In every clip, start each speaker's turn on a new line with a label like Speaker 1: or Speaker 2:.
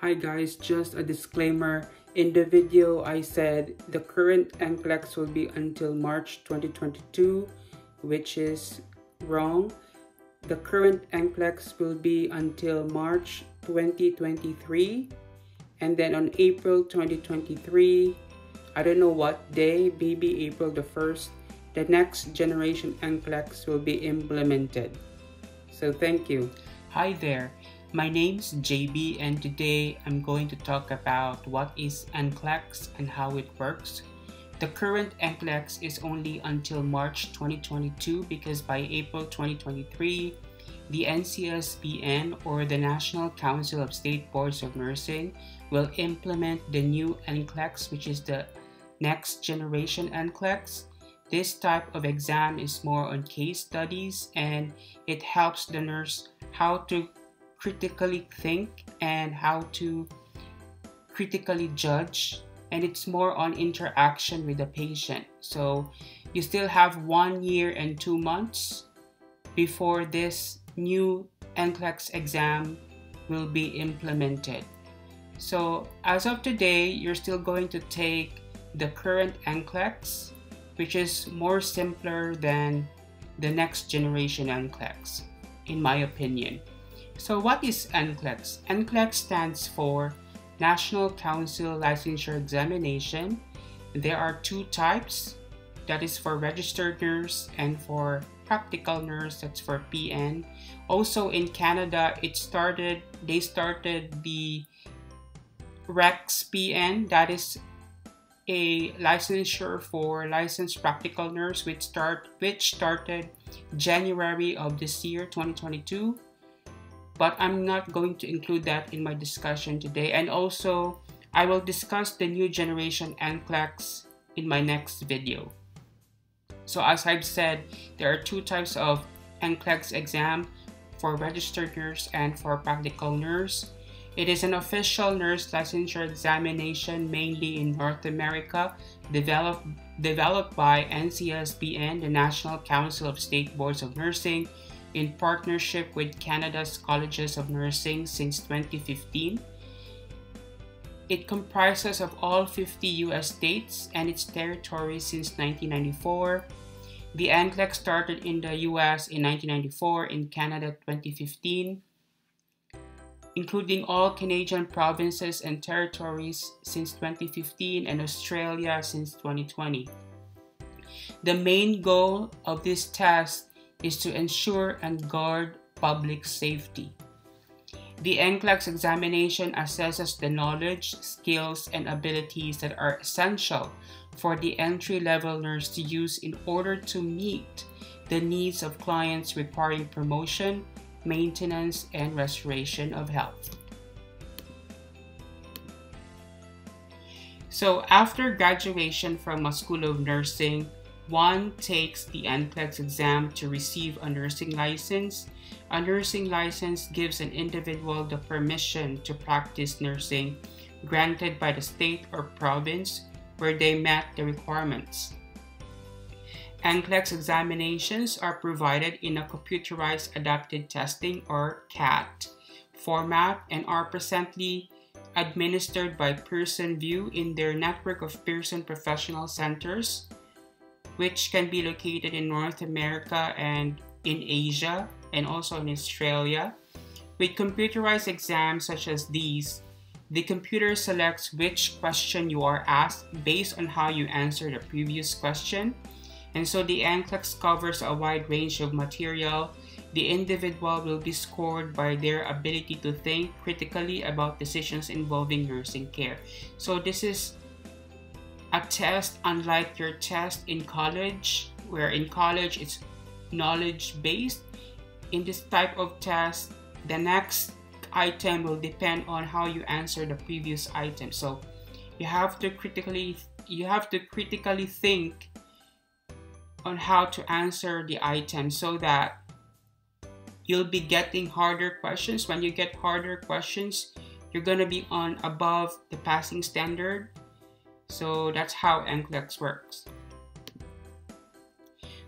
Speaker 1: Hi guys, just a disclaimer. In the video, I said the current NCLEX will be until March 2022, which is wrong. The current NCLEX will be until March 2023, and then on April 2023, I don't know what day, maybe April the 1st, the next generation NCLEX will be implemented. So thank you.
Speaker 2: Hi there, my name's JB and today I'm going to talk about what is NCLEX and how it works. The current NCLEX is only until March 2022 because by April 2023, the NCLEX or the National Council of State Boards of Nursing will implement the new NCLEX, which is the next generation NCLEX. This type of exam is more on case studies and it helps the nurse how to critically think and how to critically judge, and it's more on interaction with the patient. So you still have 1 year and 2 months before this new NCLEX exam will be implemented. So as of today, you're still going to take the current NCLEX, which is more simpler than the next generation NCLEX, in my opinion. So what is NCLEX? NCLEX stands for National Council Licensure Examination. There are two types, that is for registered nurse and for practical nurse, that's for PN. Also in Canada, they started the REX PN, that is a licensure for licensed practical nurse, which started January of this year, 2022. But I'm not going to include that in my discussion today. And also, I will discuss the new generation NCLEX in my next video. So as I've said, there are two types of NCLEX exam, for registered nurse and for practical nurse. It is an official nurse licensure examination mainly in North America, developed by NCLEX, the National Council of State Boards of Nursing, in partnership with Canada's Colleges of Nursing since 2015. It comprises of all 50 US states and its territories since 1994. The NCLEX started in the US in 1994, in Canada 2015, including all Canadian provinces and territories since 2015 and Australia since 2020. The main goal of this test is to ensure and guard public safety. The NCLEX examination assesses the knowledge, skills, and abilities that are essential for the entry-level nurse to use in order to meet the needs of clients requiring promotion, maintenance, and restoration of health. So after graduation from a school of nursing, one takes the NCLEX exam to receive a nursing license. A nursing license gives an individual the permission to practice nursing granted by the state or province where they met the requirements. NCLEX examinations are provided in a computerized adapted testing or CAT format and are presently administered by Pearson VUE in their network of Pearson Professional Centers, which can be located in North America and in Asia and also in Australia. With computerized exams such as these, the computer selects which question you are asked based on how you answer the previous question. And so the NCLEX covers a wide range of material. The individual will be scored by their ability to think critically about decisions involving nursing care. So this is a test unlike your test in college, where in college it's knowledge-based. In this type of test, the next item will depend on how you answer the previous item. So you have to critically think on how to answer the item so that you'll be getting harder questions. When you get harder questions, you're gonna be on above the passing standard. So that's how NCLEX works.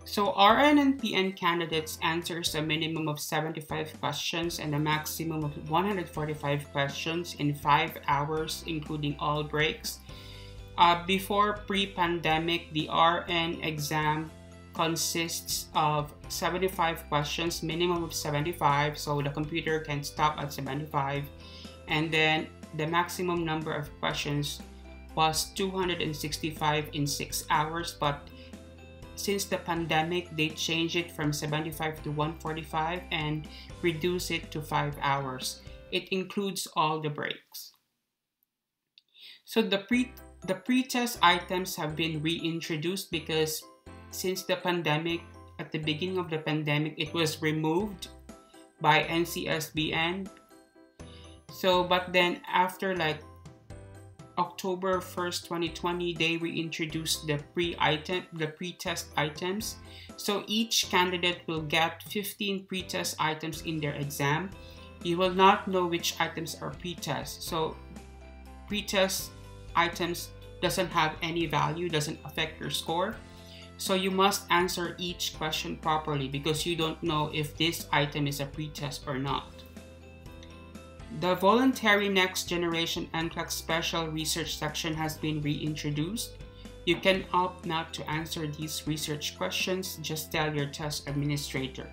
Speaker 2: So RN and PN candidates answers a minimum of 75 questions and a maximum of 145 questions in 5 hours, including all breaks. Before pre-pandemic, the RN exam consists of 75 questions, minimum of 75, so the computer can stop at 75. And then the maximum number of questions was 265 in 6 hours, but since the pandemic, they changed it from 75 to 145 and reduced it to 5 hours. It includes all the breaks. So the pre-test items have been reintroduced because since the pandemic, at the beginning of the pandemic, it was removed by NCSBN. So, but then after like October 1st, 2020, they reintroduced the pre-test items. So each candidate will get 15 pre-test items in their exam. You will not know which items are pre-test. So pre-test items doesn't have any value, doesn't affect your score. So you must answer each question properly because you don't know if this item is a pre-test or not. The voluntary next generation NCLEX special research section has been reintroduced. You can opt not to answer these research questions, just tell your test administrator.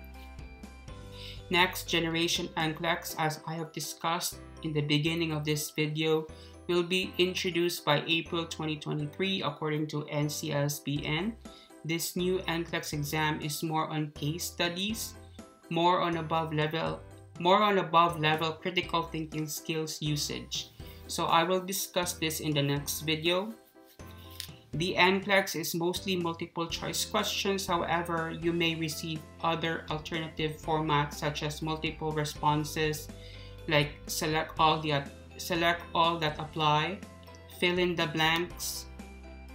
Speaker 2: Next generation NCLEX, as I have discussed in the beginning of this video, will be introduced by April 2023 according to NCSBN. This new NCLEX exam is more on case studies, more on above level critical thinking skills usage. So I will discuss this in the next video. The NCLEX is mostly multiple choice questions. However, you may receive other alternative formats such as multiple responses, like select all that apply, fill in the blanks.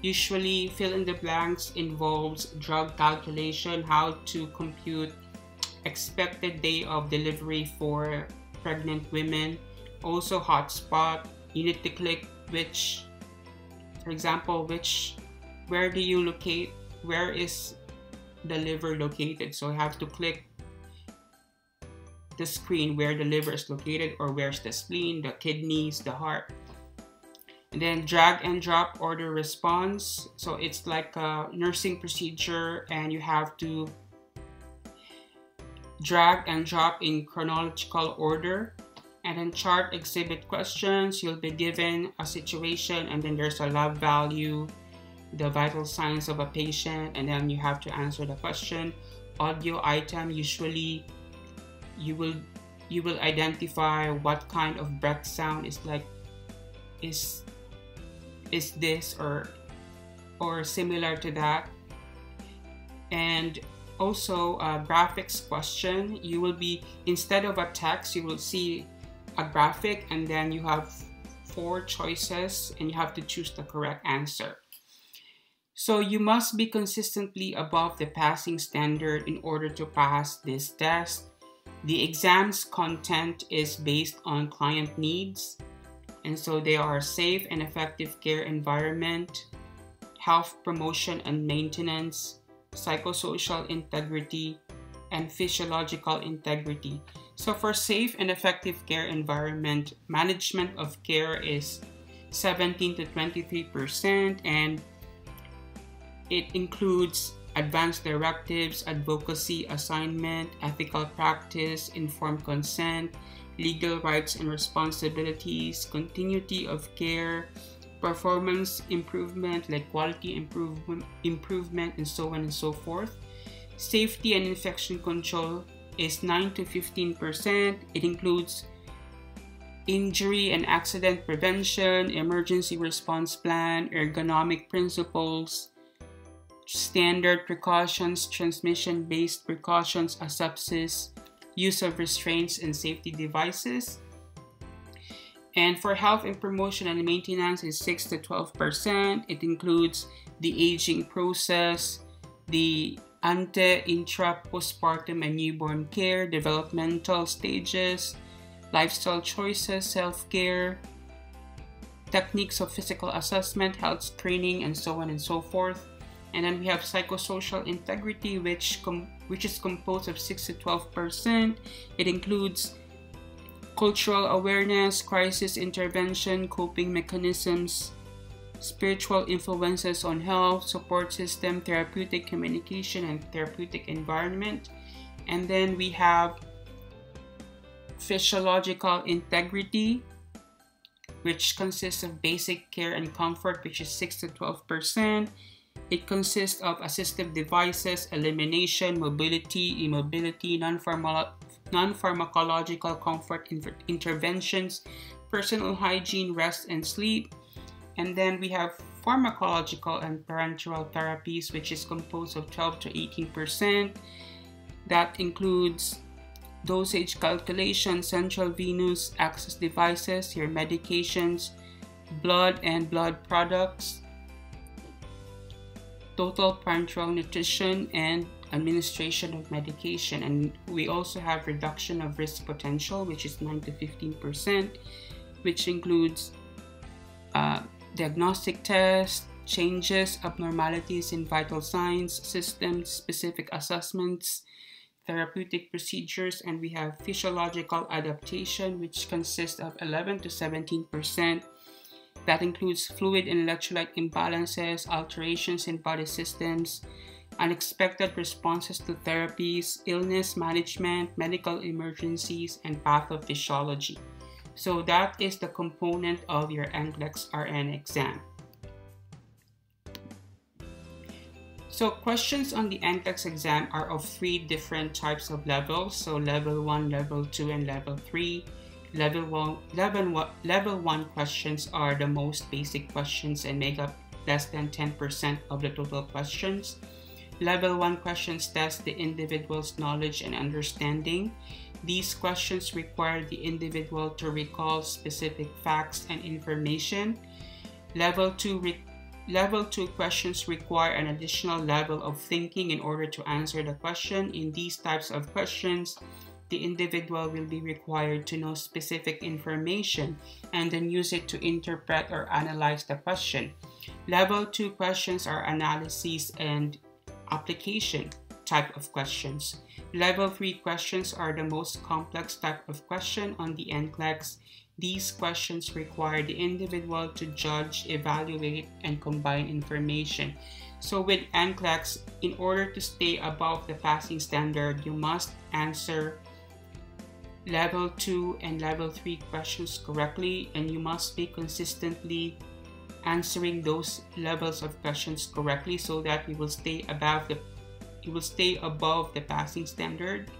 Speaker 2: Usually fill in the blanks involves drug calculation, how to compute expected day of delivery for pregnant women. Also hotspot, you need to click which, for example, where do you locate, where is the liver located? So you have to click the screen where the liver is located, or where's the spleen, the kidneys, the heart. And then drag and drop order response. So it's like a nursing procedure and you have to drag and drop in chronological order. And then chart exhibit questions. You'll be given a situation and then there's a lab value, the vital signs of a patient, and then you have to answer the question. Audio item, usually you will identify what kind of breath sound is like, is this or similar to that. And also a graphics question, you will be, instead of a text, you will see a graphic and then you have 4 choices and you have to choose the correct answer. So you must be consistently above the passing standard in order to pass this test. The exam's content is based on client needs, and so they are safe and effective care environment, health promotion and maintenance, psychosocial integrity, and physiological integrity. So for safe and effective care environment, management of care is 17 to 23%, and it includes advanced directives, advocacy, assignment, ethical practice, informed consent, legal rights and responsibilities, continuity of care, performance improvement like quality improvement, and so on and so forth. Safety and infection control is 9 to 15%. It includes injury and accident prevention, emergency response plan, ergonomic principles, standard precautions, transmission-based precautions, asepsis, use of restraints and safety devices. And for health and promotion and maintenance is 6 to 12%. It includes the aging process, the ante, intra, postpartum and newborn care, developmental stages, lifestyle choices, self-care, techniques of physical assessment, health screening, and so on and so forth. And then we have psychosocial integrity, which is composed of 6 to 12%. It includes cultural awareness, crisis intervention, coping mechanisms, spiritual influences on health, support system, therapeutic communication, and therapeutic environment. And then we have physiological integrity, which consists of basic care and comfort, which is 6 to 12%. It consists of assistive devices, elimination, mobility, immobility, non-pharmacological comfort interventions, personal hygiene, rest and sleep. And then we have pharmacological and parenteral therapies, which is composed of 12 to 18%. That includes dosage calculation, central venous access devices, your medications, blood and blood products, total parenteral nutrition, and administration of medication. And we also have reduction of risk potential, which is 9 to 15%, which includes diagnostic tests, changes, abnormalities in vital signs, system-specific assessments, therapeutic procedures, and we have physiological adaptation, which consists of 11 to 17%. That includes fluid and electrolyte imbalances, alterations in body systems, unexpected responses to therapies, illness management, medical emergencies, and pathophysiology. So that is the component of your NCLEX RN exam. So questions on the NCLEX exam are of 3 different types of levels. So level 1, level 2, and level 3. Level 1 questions are the most basic questions and make up less than 10% of the total questions. Level 1 questions test the individual's knowledge and understanding. These questions require the individual to recall specific facts and information. Level 2 questions require an additional level of thinking in order to answer the question. In these types of questions, the individual will be required to know specific information and then use it to interpret or analyze the question. Level 2 questions are analysis and application type of questions. Level 3 questions are the most complex type of question on the NCLEX. These questions require the individual to judge, evaluate, and combine information. So with NCLEX, in order to stay above the passing standard, you must answer level 2 and level 3 questions correctly, and you must be consistently answering those levels of questions correctly so that you will stay above the passing standard.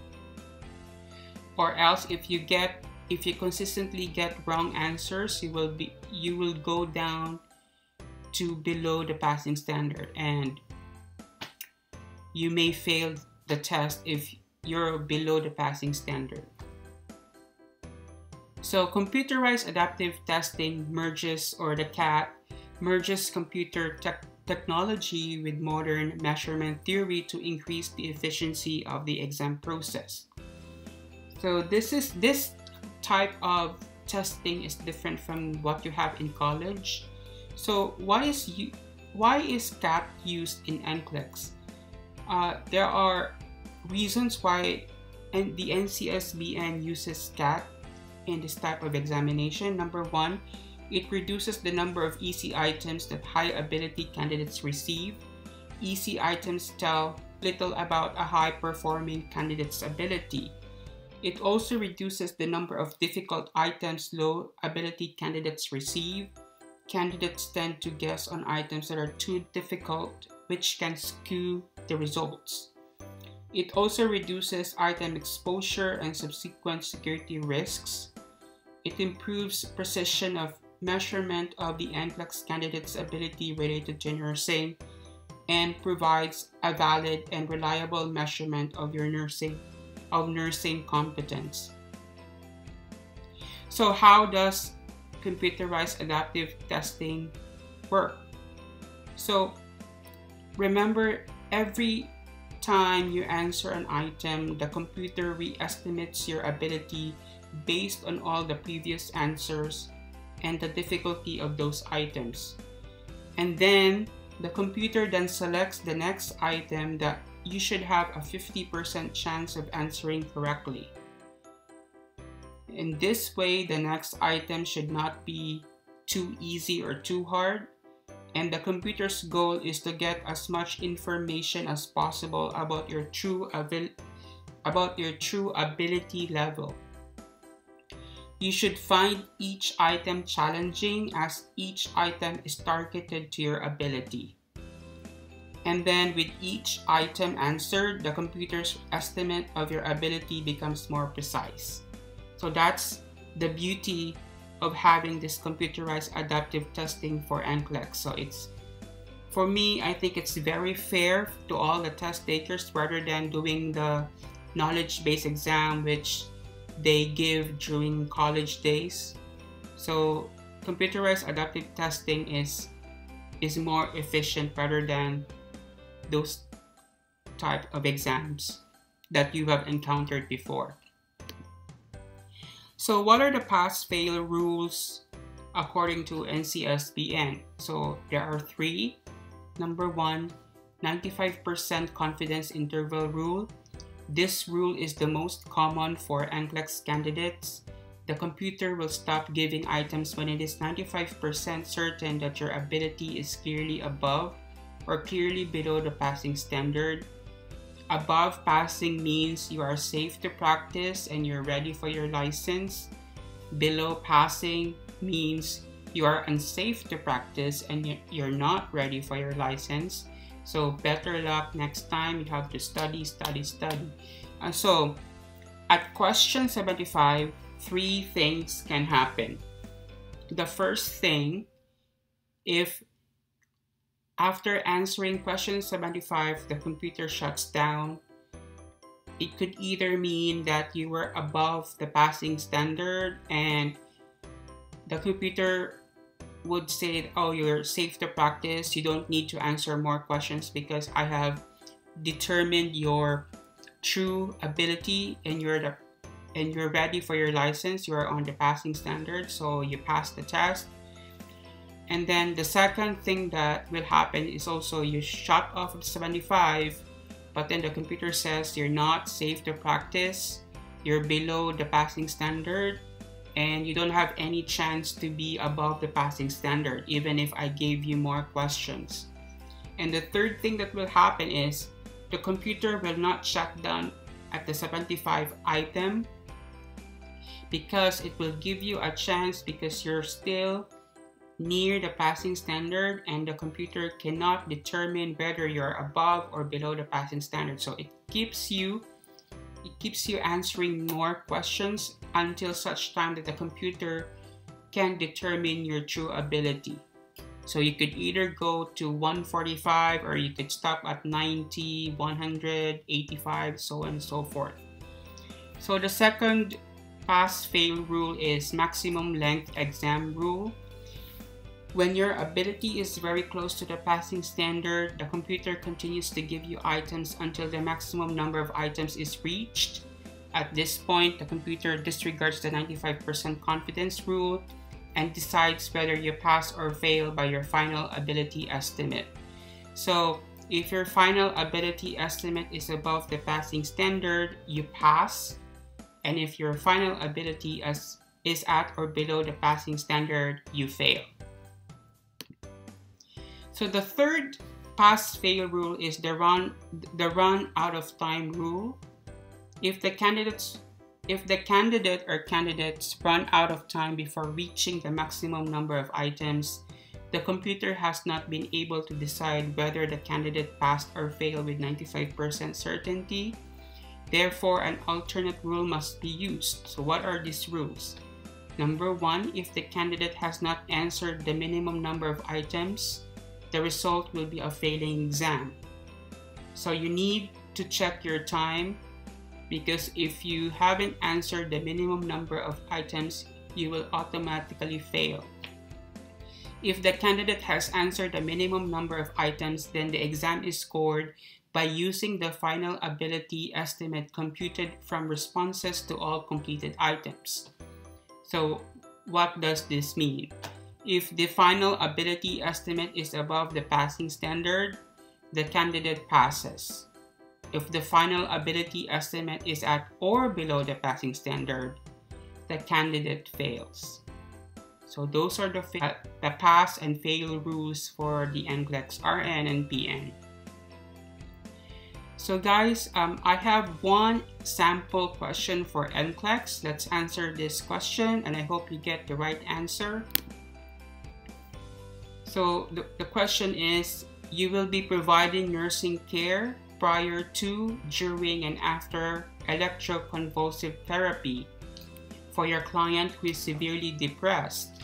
Speaker 2: Or else if you consistently get wrong answers, you will go down to below the passing standard, and you may fail the test if you're below the passing standard. So computerized adaptive testing merges, or the CAT, merges computer technology with modern measurement theory to increase the efficiency of the exam process. So this type of testing is different from what you have in college. So why is CAT used in NCLEX? There are reasons why the NCSBN uses CAT in this type of examination. Number 1, it reduces the number of easy items that high ability candidates receive. Easy items tell little about a high-performing candidate's ability. It also reduces the number of difficult items low-ability candidates receive. Candidates tend to guess on items that are too difficult, which can skew the results. It also reduces item exposure and subsequent security risks. It improves precision of measurement of the NCLEX candidate's ability related to nursing, and provides a valid and reliable measurement of your nursing competence. So how does computerized adaptive testing work? So remember, every time you answer an item, the computer re-estimates your ability based on all the previous answers and the difficulty of those items. And then the computer then selects the next item that you should have a 50% chance of answering correctly. In this way, the next item should not be too easy or too hard, and the computer's goal is to get as much information as possible about your true ability level. You should find each item challenging, as each item is targeted to your ability. And then with each item answered, the computer's estimate of your ability becomes more precise. So that's the beauty of having this computerized adaptive testing for NCLEX. So for me, I think it's very fair to all the test takers rather than doing the knowledge-based exam which they give during college days. So computerized adaptive testing is more efficient rather than those type of exams that you have encountered before. So what are the pass-fail rules according to NCLEX? So there are 3. Number 1, 95% confidence interval rule. This rule is the most common for NCLEX candidates. The computer will stop giving items when it is 95% certain that your ability is clearly above or clearly below the passing standard. Above passing means you are safe to practice and you're ready for your license. Below passing means you are unsafe to practice and you're not ready for your license. So better luck next time. You have to study. And so at question 75, 3 things can happen. The first thing, if after answering question 75, the computer shuts down, it could either mean that you were above the passing standard and the computer would say, oh, you're safe to practice, you don't need to answer more questions because I have determined your true ability and you're ready for your license, you're on the passing standard, so you passed the test. And then the second thing that will happen is also you shut off at 75, but then the computer says you're not safe to practice, you're below the passing standard, and you don't have any chance to be above the passing standard, even if I gave you more questions. And the third thing that will happen is the computer will not shut down at the 75 item because it will give you a chance because you're still near the passing standard and the computer cannot determine whether you're above or below the passing standard. So it keeps you answering more questions until such time that the computer can determine your true ability. So you could either go to 145 or you could stop at 90, 100, 85, so on and so forth. So the second pass-fail rule is maximum length exam rule. When your ability is very close to the passing standard, the computer continues to give you items until the maximum number of items is reached. At this point, the computer disregards the 95% confidence rule and decides whether you pass or fail by your final ability estimate. So, if your final ability estimate is above the passing standard, you pass. And if your final ability is at or below the passing standard, you fail. So the third pass-fail rule is the run out of time rule. If the candidate or candidates run out of time before reaching the maximum number of items, the computer has not been able to decide whether the candidate passed or failed with 95% certainty. Therefore, an alternate rule must be used. So what are these rules? Number 1, if the candidate has not answered the minimum number of items, the result will be a failing exam. So you need to check your time, because if you haven't answered the minimum number of items, you will automatically fail. If the candidate has answered the minimum number of items, then the exam is scored by using the final ability estimate computed from responses to all completed items. So what does this mean? If the final ability estimate is above the passing standard, the candidate passes. If the final ability estimate is at or below the passing standard, the candidate fails. So those are the pass and fail rules for the NCLEX RN and PN. So guys, I have one sample question for NCLEX. Let's answer this question and I hope you get the right answer. So the question is, you will be providing nursing care prior to, during, and after electroconvulsive therapy for your client who is severely depressed.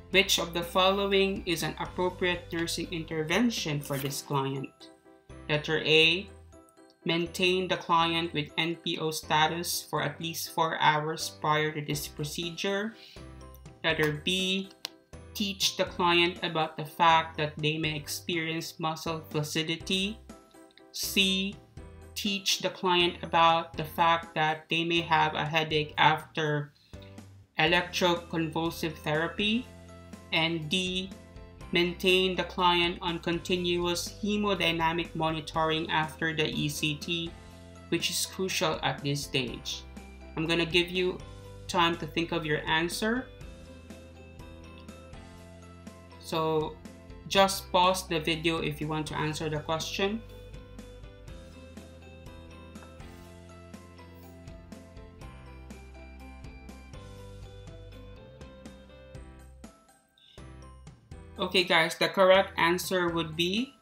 Speaker 2: Which of the following is an appropriate nursing intervention for this client? Letter A, maintain the client with NPO status for at least 4 hours prior to this procedure. Letter B, teach the client about the fact that they may experience muscle flaccidity. C, teach the client about the fact that they may have a headache after electroconvulsive therapy. And D, maintain the client on continuous hemodynamic monitoring after the ECT, which is crucial at this stage. I'm going to give you time to think of your answer. So just pause the video if you want to answer the question. Okay guys, the correct answer would be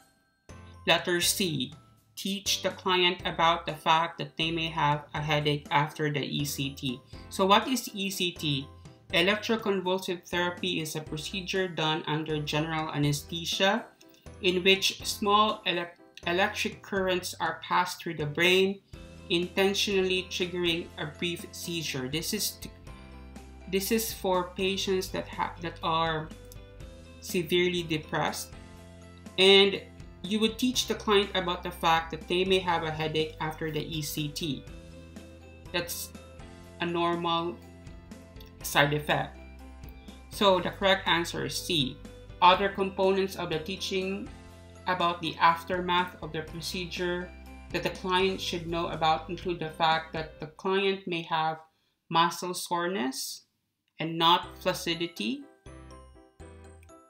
Speaker 2: letter C. Teach the client about the fact that they may have a headache after the ECT. So what is ECT? Electroconvulsive therapy is a procedure done under general anesthesia in which small electric currents are passed through the brain, intentionally triggering a brief seizure. This is for patients that are severely depressed, and you would teach the client about the fact that they may have a headache after the ECT. That's a normal side effect. So the correct answer is C. Other components of the teaching about the aftermath of the procedure that the client should know about include the fact that the client may have muscle soreness and not flaccidity,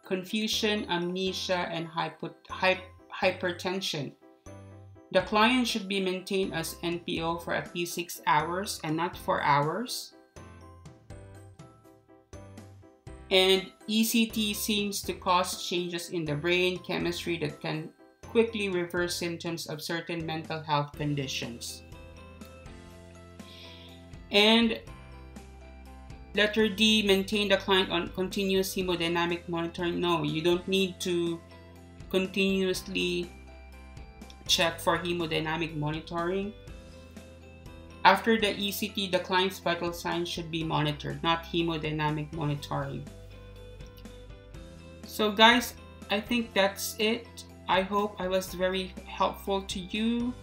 Speaker 2: confusion, amnesia, and hypertension. The client should be maintained as NPO for at least 6 hours and not 4 hours. And ECT seems to cause changes in the brain chemistry that can quickly reverse symptoms of certain mental health conditions. And letter D, maintain the client on continuous hemodynamic monitoring. No, you don't need to continuously check for hemodynamic monitoring. After the ECT, the client's vital signs should be monitored, not hemodynamic monitoring. So guys, I think that's it. I hope I was very helpful to you.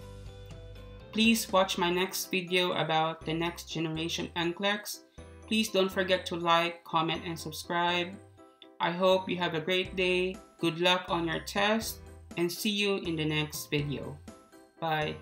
Speaker 2: Please watch my next video about the next generation NCLEX. Please don't forget to like, comment, and subscribe. I hope you have a great day. Good luck on your test, and see you in the next video. Bye.